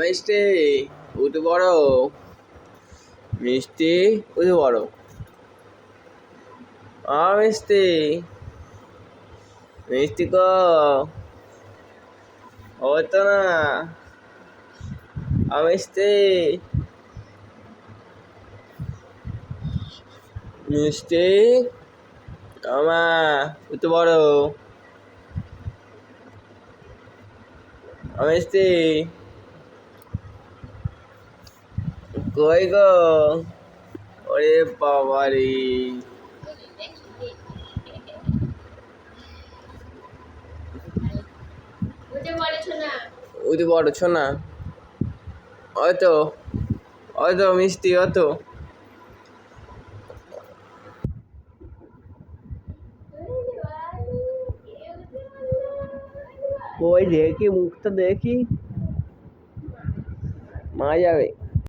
মিষ্টি উঠে পড়ো, মিষ্টি উঠে পড়ো, মিষ্টি, মিষ্টি গো, হতো না, মিষ্টি, মিষ্টি, আমা উঠে পড়ো, মিষ্টি, কই গো, ওরে বাবারে, উঠে পড়ছো না, হয়তো হয়তো মিষ্টি হতো, ওই দেখি মুখটা দেখি, মা যাবে।